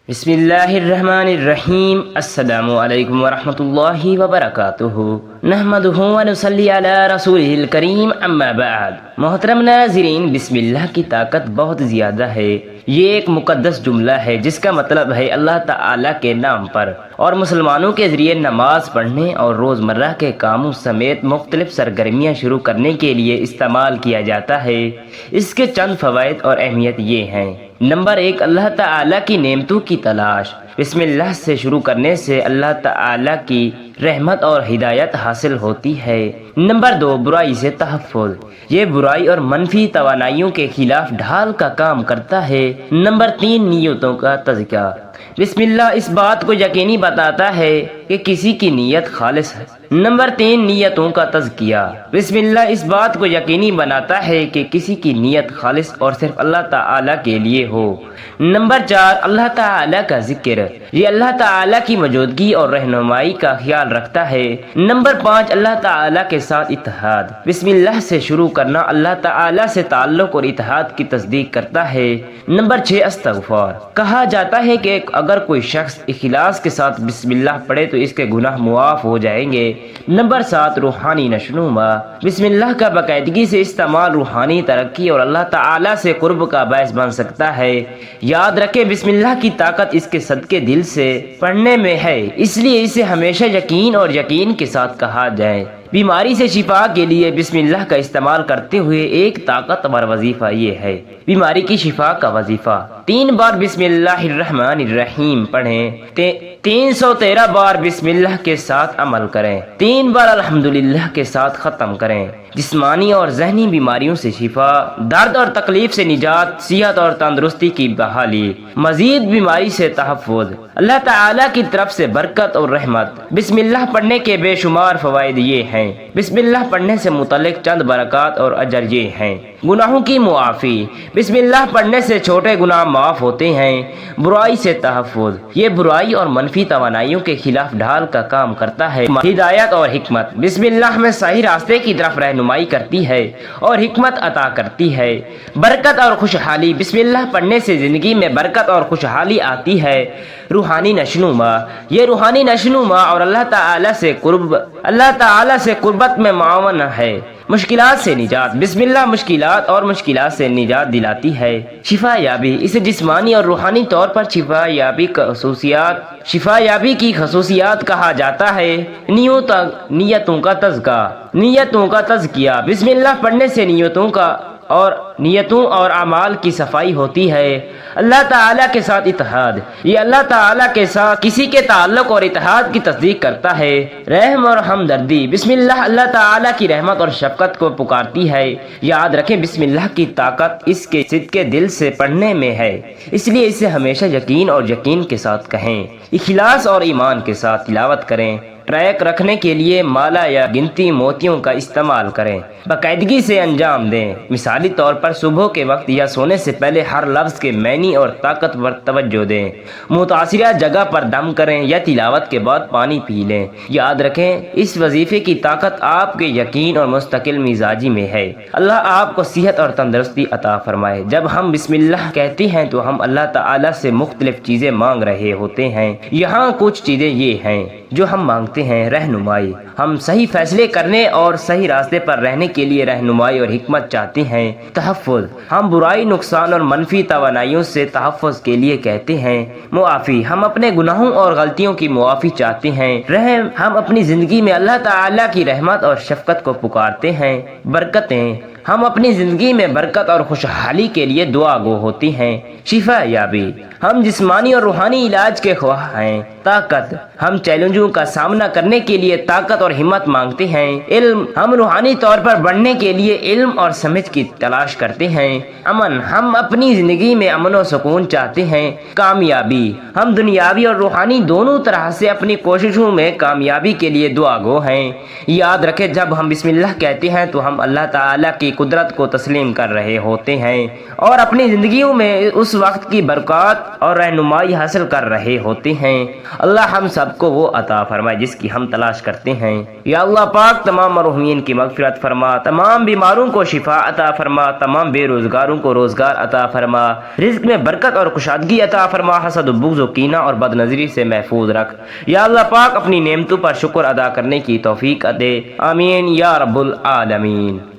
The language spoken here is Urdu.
بسم اللہ الرحمن الرحیم۔ السلام علیکم ورحمۃ اللہ وبرکاتہ۔ نحمدہ ونصلی علی رسولہ الکریم، اما بعد۔ محترم ناظرین، بسم اللہ کی طاقت بہت زیادہ ہے۔ یہ ایک مقدس جملہ ہے جس کا مطلب ہے اللہ تعالیٰ کے نام پر، اور مسلمانوں کے ذریعے نماز پڑھنے اور روزمرہ کے کاموں سمیت مختلف سرگرمیاں شروع کرنے کے لیے استعمال کیا جاتا ہے۔ اس کے چند فوائد اور اہمیت یہ ہیں۔ نمبر 1، اللہ تعالیٰ کی نعمتوں کی تلاش۔ بسم اللہ سے شروع کرنے سے اللہ تعالیٰ کی رحمت اور ہدایت حاصل ہوتی ہے۔ نمبر 2، برائی سے تحفظ۔ یہ برائی اور منفی توانائیوں کے خلاف ڈھال کا کام کرتا ہے۔ نمبر 3، نیتوں کا تزکیہ۔ بسم اللہ اس بات کو یقینی بتاتا ہے کہ کسی کی نیت خالص ہے۔ نمبر 3، نیتوں کا تزکیہ۔ بسم اللہ اس بات کو یقینی بناتا ہے کہ کسی کی نیت خالص اور صرف اللہ تعالیٰ کے لیے ہو۔ نمبر 4، اللہ تعالیٰ کا ذکر۔ یہ اللہ تعالیٰ کی موجودگی اور رہنمائی کا خیال رکھتا ہے۔ نمبر 5، اللہ تعالیٰ کے ساتھ اتحاد۔ بسم اللہ سے شروع کرنا اللہ تعالیٰ سے تعلق اور اتحاد کی تصدیق کرتا ہے۔ نمبر 6، استغفار۔ کہا جاتا ہے کہ اگر کوئی شخص اخلاص کے ساتھ بسم اللہ پڑھے تو اس کے گناہ معاف ہو جائیں گے۔ نمبر 7، روحانی نشوونما۔ بسم اللہ کا باقاعدگی سے استعمال روحانی ترقی اور اللہ تعالیٰ سے قرب کا باعث بن سکتا ہے۔ یاد رکھیں، بسم اللہ کی طاقت اس کے صدقے دل سے پڑھنے میں ہے، اس لیے اسے ہمیشہ یقین کے ساتھ کہا جائے۔ بیماری سے شفا کے لیے بسم اللہ کا استعمال کرتے ہوئے ایک طاقتور وظیفہ یہ ہے۔ بیماری کی شفا کا وظیفہ: 3 بار بسم اللہ الرحمن الرحیم پڑھیں، 313 بار بسم اللہ کے ساتھ عمل کریں، 3 بار الحمدللہ کے ساتھ ختم کریں۔ جسمانی اور ذہنی بیماریوں سے شفا، درد اور تکلیف سے نجات، صحت اور تندرستی کی بحالی، مزید بیماری سے تحفظ، اللہ تعالیٰ کی طرف سے برکت اور رحمت۔ بسم اللہ پڑھنے کے بے شمار فوائد یہ ہیں۔ بسم اللہ پڑھنے سے متعلق چند برکات اور اجر یہ ہیں: گناہوں کی معافی۔ بسم اللہ پڑھنے سے چھوٹے گناہ معاف ہوتے ہیں۔ برائی سے تحفظ۔ یہ برائی اور منفی توانائیوں کے خلاف ڈھال کا کام کرتا ہے۔ ہدایت اور حکمت۔ بسم اللہ ہمیں صحیح راستے کی طرف رہنمائی کرتی ہے اور حکمت عطا کرتی ہے۔ برکت اور خوشحالی۔ بسم اللہ پڑھنے سے زندگی میں برکت اور خوشحالی آتی ہے۔ روحانی نشوونما۔ یہ روحانی نشوونما اور اللہ تعالیٰ سے قربت میں معاون ہے۔ مشکلات سے نجات۔ بسم اللہ مشکلات سے نجات دلاتی ہے۔ شفا یابی۔ اسے جسمانی اور روحانی طور پر شفا یابی کی خصوصیات کہا جاتا ہے۔ نیتوں کا تزکیہ۔ بسم اللہ پڑھنے سے نیتوں اور اعمال کی صفائی ہوتی ہے۔ اللہ تعالیٰ کے ساتھ اتحاد۔ یہ اللہ تعالیٰ کے ساتھ کسی کے تعلق اور اتحاد کی تصدیق کرتا ہے۔ رحم اور ہمدردی۔ بسم اللہ تعالیٰ کی رحمت اور شفقت کو پکارتی ہے۔ یاد رکھیں، بسم اللہ کی طاقت اس کے صدقے دل سے پڑھنے میں ہے، اس لیے اسے ہمیشہ یقین کے ساتھ کہیں۔ اخلاص اور ایمان کے ساتھ تلاوت کریں۔ ٹریک رکھنے کے لیے مالا یا گنتی موتیوں کا استعمال کریں۔ باقاعدگی سے انجام دیں۔ مثالی طور پر صبح کے وقت یا سونے سے پہلے ہر لفظ کے معنی اور طاقتور توجہ دیں۔ متاثرہ جگہ پر دم کریں یا تلاوت کے بعد پانی پی لیں۔ یاد رکھیں، اس وظیفے کی طاقت آپ کے یقین اور مستقل مزاجی میں ہے۔ اللہ آپ کو صحت اور تندرستی عطا فرمائے۔ جب ہم بسم اللہ کہتے ہیں تو ہم اللہ تعالیٰ سے مختلف چیزیں مانگ رہے ہوتے ہیں۔ یہاں کچھ چیزیں یہ ہیں جو ہم مانگتے ہیں: رہنمائی۔ ہم صحیح فیصلے کرنے اور صحیح راستے پر رہنے کے لیے رہنمائی اور حکمت چاہتے ہیں۔ تحفظ۔ ہم برائی، نقصان اور منفی توانائیوں سے تحفظ کے لیے کہتے ہیں۔ معافی۔ ہم اپنے گناہوں اور غلطیوں کی معافی چاہتے ہیں۔ رحم۔ ہم اپنی زندگی میں اللہ تعالیٰ کی رحمت اور شفقت کو پکارتے ہیں۔ برکتیں۔ ہم اپنی زندگی میں برکت اور خوشحالی کے لیے دعا گو ہوتی ہیں۔ شفا یابی۔ ہم جسمانی اور روحانی علاج کے خواہاں ہیں۔ طاقت۔ ہم چیلنجوں کا سامنا کرنے کے لیے طاقت اور ہمت مانگتے ہیں۔ علم۔ ہم روحانی طور پر بڑھنے کے لیے علم اور سمجھ کی تلاش کرتے ہیں۔ امن۔ ہم اپنی زندگی میں امن و سکون چاہتے ہیں۔ کامیابی۔ ہم دنیاوی اور روحانی دونوں طرح سے اپنی کوششوں میں کامیابی کے لیے دعا گو ہیں۔ یاد رکھیں، جب ہم بسم اللہ کہتے ہیں تو ہم اللہ تعالیٰ کی قدرت کو تسلیم کر رہے ہوتے ہیں اور اپنی زندگیوں میں اس وقت کی برکات اور رہنمائی حاصل کر رہے ہوتے ہیں۔ اللہ ہم سب کو وہ عطا فرمائے جس کی ہم تلاش کرتے ہیں۔ یا اللہ پاک تمام مرحومین کی مغفرت فرما، تمام بیماروں کو شفا عطا فرما، تمام بے روزگاروں کو روزگار عطا فرما، رزق میں برکت اور کشادگی عطا فرما، حسد و بغض و کینہ اور بد نظری سے محفوظ رکھ۔ یا اللہ پاک اپنی نعمتوں پر شکر ادا کرنے کی توفیق دے، آمین یا رب العالمین۔